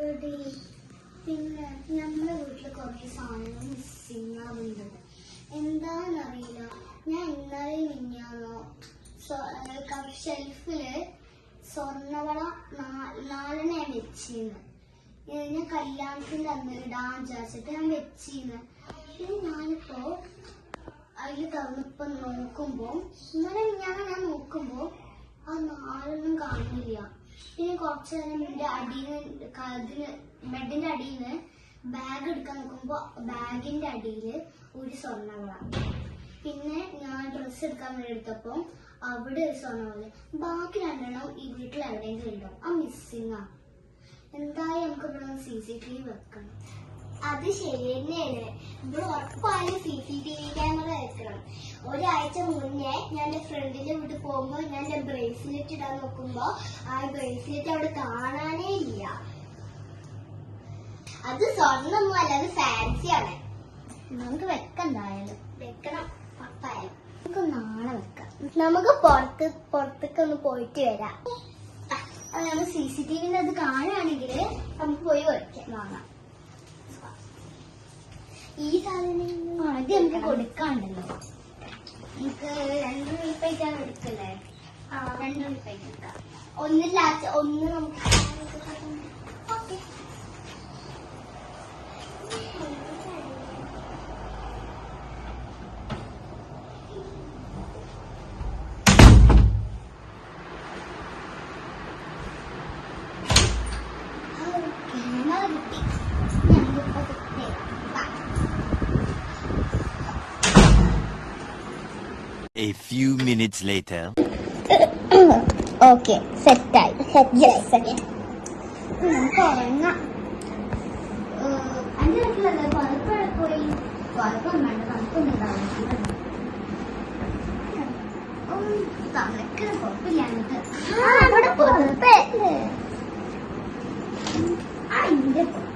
എടി, പിന്നെ ഞങ്ങളുടെ വീട്ടിൽ കുറേ സാധനങ്ങൾ മിസ്സിങ് ആവുന്നുണ്ട്. എന്താണെന്നറിയില്ല. ഞാൻ ഇന്നലെ മിഞ്ഞാന്നോ ഷെൽഫില് സ്വർണ്ണവള 4 ഞാൻ വെച്ചിരുന്നു. ഞാൻ കല്യാണത്തിന്റെ അന്ന് ഇടാൻ വിചാരിച്ചിട്ട് ഞാൻ വെച്ചിരുന്നു. പിന്നെ ഞാനിപ്പോ അതിൽ തുറന്നിപ്പോ നോക്കുമ്പോ ഇന്നലെ ഞാൻ നോക്കുമ്പോ ആ 4 കാണുന്നില്ല. പിന്നെ കുറച്ചു നേരം എന്റെ ബെഡിന്റെ അടിയിൽ നിന്ന് ബാഗ് എടുക്കാൻ നോക്കുമ്പോ ബാഗിന്റെ അടിയിൽ ഒരു സ്വർണ്ണവള. പിന്നെ ഞാൻ ഡ്രസ്സ് എടുക്കാൻ വേണ്ടി എടുത്തപ്പോ അവിടെ ഒരു സ്വർണ്ണവള. ബാക്കി 2 ഈ വീട്ടിൽ എവിടെയെങ്കിലും ഉണ്ടോ? ആ മിസ്സിങ്ങാ. എന്തായാലും നമുക്ക് ഇവിടെ CCTV വെക്കണം. അത് ശരി തന്നെയാണ്. ഇവിടെ ഉറപ്പായാലും CCTV ക്യാമറ വെക്കണം. ഒരാഴ്ച മുന്നേ ഞാൻ എന്റെ ഫ്രണ്ടിന്റെ വീട്ടിൽ പോകുമ്പോ ഞാൻ എന്റെ ബ്രേസ്ലെറ്റ് ഇടാൻ നോക്കുമ്പോ ആ ബ്രേസ്ലെറ്റ് അവിടെ കാണാനേ ഇല്ല. അത് സ്വർണ്ണമൊന്നും അല്ല, അത് ഫാൻസിയാണ്. നമുക്ക് വെക്കണ്ടായാലും വെക്കണം. ഉറപ്പായാലും നമുക്ക് നാളെ വെക്കാം. നമുക്ക് പുറത്തേക്ക് ഒന്ന് പോയിട്ട് വരാം. നമ്മൾ CCTV അത് കാണുകയാണെങ്കിൽ നമുക്ക് പോയി വാങ്ങാം. ഈ സാധനം ആദ്യം നമുക്ക് കൊടുക്കാണ്ടല്ലോ. നമുക്ക് 2 ഉറുപ്പികയ്ക്കാണ് എടുക്കല്ലേ? 2 ഉറുപ്പികയ്ക്ക് എടുക്കാം. ഒന്ന് നമുക്ക് okay. A few minutes later. Okay, സെറ്റായി. നമുക്ക് ഉറങ്ങാം. അതിന്റെ വീട്ടിലല്ലേ പലപ്പോഴെ പോയി കുഴപ്പം വേണ്ട. തണുപ്പൊന്നും തണുക്കിന് കുഴപ്പമില്ലാണ്ട് അവിടെ പുറത്ത് അതിന്റെ പുറത്ത്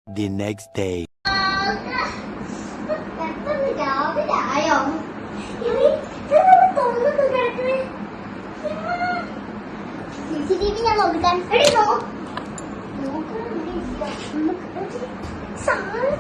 The next day. രാവിലെ ആയോ? CCTV ഞാൻ നോക്കാൻ എടി സാധനം